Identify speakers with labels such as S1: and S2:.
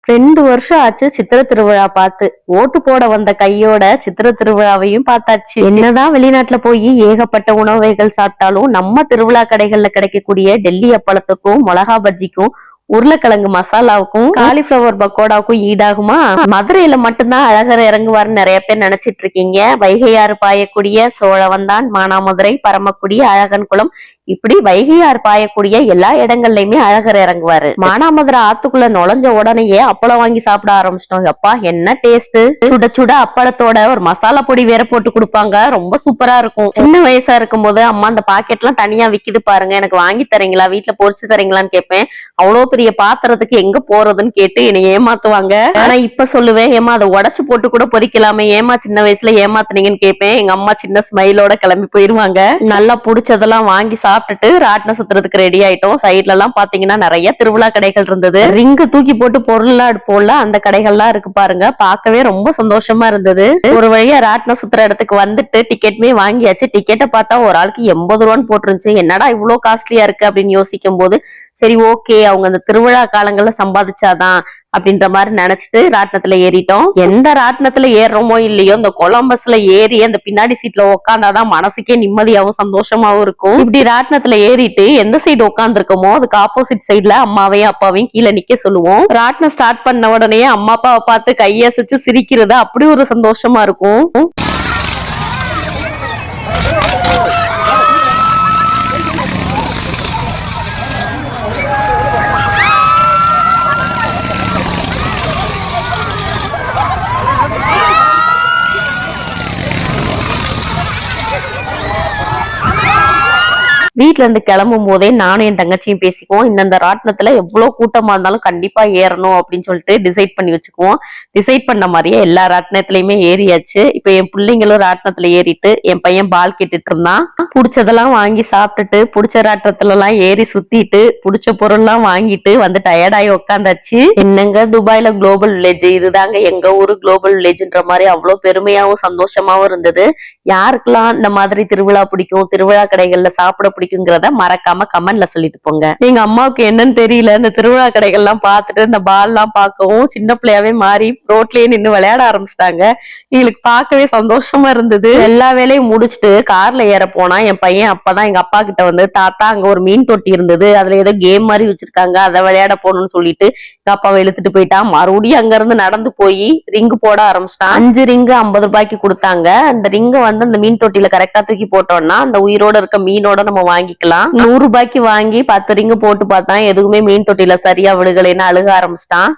S1: 2 வருஷம் ஆச்சு சித்திர திருவிழா பார்த்து. ஓட்டு போட வந்த கையோட சித்திர திருவிழாவையும் பார்த்தாச்சு. என்னதான் வெளிநாட்டுல போய் ஏகப்பட்ட உணவு வகைகள் சாப்பிட்டாலும் நம்ம திருவிழா கடைகள்ல கிடைக்கக்கூடிய டெல்லி அப்பளத்துக்கும் மிளகா பஜ்ஜிக்கும் உருளைக்கிழங்கு மசாலாவுக்கும் காலிஃபிளவர் பக்கோடாவுக்கும் ஈடாகுமா? மதுரையில மட்டும்தான் அழகர் இறங்குவார்னு நிறைய பேர் நினைச்சிட்டு இருக்கீங்க. வைகையாறு பாயக்கூடிய சோழவந்தான், மானாமதுரை, பரமக்குடி, அழகன்குளம், இப்படி வைகையாறு பாயக்கூடிய எல்லா இடங்கள்லயுமே அழகர் இறங்குவாரு. மானாமதுரை ஆத்துக்குள்ள நுழைஞ்ச உடனேயே அப்பளம் வாங்கி சாப்பிட ஆரம்பிச்சிட்டோம். அப்பா என்ன டேஸ்ட்! சுட சுட அப்பளத்தோட ஒரு மசாலா பொடி வேற போட்டு கொடுப்பாங்க. ரொம்ப சூப்பரா இருக்கும். சின்ன வயசா இருக்கும் போது அம்மா அந்த பாக்கெட் எல்லாம் தனியா விக்குது பாருங்க, எனக்கு வாங்கி தரீங்களா, வீட்டுல பொரிச்சு தரீங்களான்னு கேட்பேன். அவ்வளவு பெரிய பாத்திரத்துக்கு எங்க போறதுன்னு கேட்டு என்னை ஏமாத்துவாங்க. ஆனா இப்ப சொல்லுவேன், ஏமா அதை உடைச்சு போட்டு கூட பொரிக்கலாமே, ஏமா சின்ன வயசுல ஏமாத்துனீங்கன்னு கேட்பேன். எங்க அம்மா சின்ன ஸ்மைலோட கிளம்பி போயிருவாங்க. நல்லா புடிச்சதெல்லாம் வாங்கி சாப்பிட்டுட்டு ராட்டினம் சுத்துறதுக்கு ரெடி ஆயிட்டோம். சைட்ல எல்லாம் பாத்தீங்கன்னா நிறைய திருவிழா கடைகள் இருந்தது. ரிங்கு தூக்கி போட்டு பொருள்லாம் எடுப்போம்ல, அந்த கடைகள்லாம் இருக்கு பாருங்க. பார்க்கவே ரொம்ப சந்தோஷமா இருந்தது. ஒரு வழியா ராட்டினம் சுத்துற இடத்துக்கு வந்துட்டு டிக்கெட்டுமே வாங்கியாச்சு. டிக்கெட்டை பார்த்தா ஒரு ஆளுக்கு 80 ரூபான்னு போட்டுருந்துச்சு. என்னடா இவ்வளவு காஸ்ட்லியா இருக்கு அப்படின்னு யோசிக்கும் போது சரி ஓகே, அவங்க அந்த திருவிழா காலங்கள்ல சம்பாதிச்சாதான் அப்படின்ற மாதிரி நினைச்சிட்டு ராட்டினத்துல ஏறிட்டோம். எந்த ராட்டினத்துல ஏறுறோமோ இல்லையோ, இந்த கொலம்பஸ்ல ஏறி அந்த பின்னாடி சீட்ல உட்காந்தாதான் மனசுக்கே நிம்மதியாவும் சந்தோஷமாவும் இருக்கும். இப்படி ராட்டினத்துல ஏறிட்டு எந்த சைடு உட்கார்ந்து இருக்கோமோ அதுக்கு ஆப்போசிட் சைட்ல அம்மாவையும் அப்பாவையும் கீழே நிக்க சொல்லுவோம். ராட்டினம் ஸ்டார்ட் பண்ண உடனே அம்மா அப்பாவை பார்த்து கையசைச்சு சிரிக்கிறது அப்படி ஒரு சந்தோஷமா இருக்கும். வீட்டுல இருந்து கிளம்பும் போதே நானும் என் தங்கச்சியும் பேசிக்குவோம். இந்த ராட்டினத்துல எவ்வளவு கூட்டமா இருந்தாலும் கண்டிப்பா ஏறணும் அப்படின்னு சொல்லிட்டு டிசைட் பண்ணி வச்சுக்குவோம். டிசைட் பண்ண மாதிரியே எல்லா ராட்டினத்திலயுமே ஏறியாச்சு. இப்ப என் பிள்ளைங்களும் ராட்டினத்துல ஏறிட்டு என் பையன் பால் கேட்டுட்டு இருந்தான். புடிச்சதெல்லாம் வாங்கி சாப்பிட்டுட்டு புடிச்ச ராட்டினத்துல எல்லாம் ஏறி சுத்திட்டு புடிச்ச பொருள் எல்லாம் வாங்கிட்டு வந்து டயர்டாயி உட்காந்தாச்சு. என்னங்க துபாயில குளோபல் வில்லேஜ், இதுதாங்க எங்க ஊரு குளோபல் வில்லேஜ்ன்ற மாதிரி அவ்வளவு பெருமையாவும் சந்தோஷமாவும் இருந்தது. யாருக்கெல்லாம் இந்த மாதிரி திருவிழா பிடிக்கும், திருவிழா கடைகள்ல சாப்பிட பிடிக்குங்கிறத மறக்காம கமெண்ட்ல சொல்லிட்டு போங்க. எங்க அம்மாவுக்கு என்னன்னு தெரியல, இந்த திருவிழா கடைகள் எல்லாம் பார்த்துட்டு இந்த பால் எல்லாம் பார்க்கவும் சின்ன பிள்ளையாவே மாறி ரோட்லயே நின்று விளையாட ஆரம்பிச்சிட்டாங்க. எங்களுக்கு பார்க்கவே சந்தோஷமா இருந்தது. எல்லா வேலையும் முடிச்சுட்டு கார்ல ஏற போனா என் பையன் அப்பதான் எங்க அப்பா கிட்ட வந்து, தாத்தா அங்க ஒரு மீன் தொட்டி இருந்தது, அதுல ஏதோ கேம் மாதிரி வச்சிருக்காங்க, அதை விளையாட போகணும்னு சொல்லிட்டு எங்க அப்பாவை இழுத்துட்டு போயிட்டான். மறுபடியும் அங்க இருந்து நடந்து போய் ரிங்கு போட ஆரம்பிச்சிட்டான். 5 ரிங்கு 50 ரூபாய்க்கு கொடுத்தாங்க. அந்த ரிங்க வந்து அந்த மீன் தொட்டியில கரெக்டா தூக்கி போட்டோம்னா அந்த உயிரோட இருக்க மீனோட நம்ம வாங்கிக்கலாம். 100 ரூபாய்க்கு வாங்கி 10 ரிங்கு போட்டு பார்த்தா எதுவுமே மீன் தொட்டியில சரியா விழுகலைன்னு அழுக ஆரம்பிச்சிட்டான்.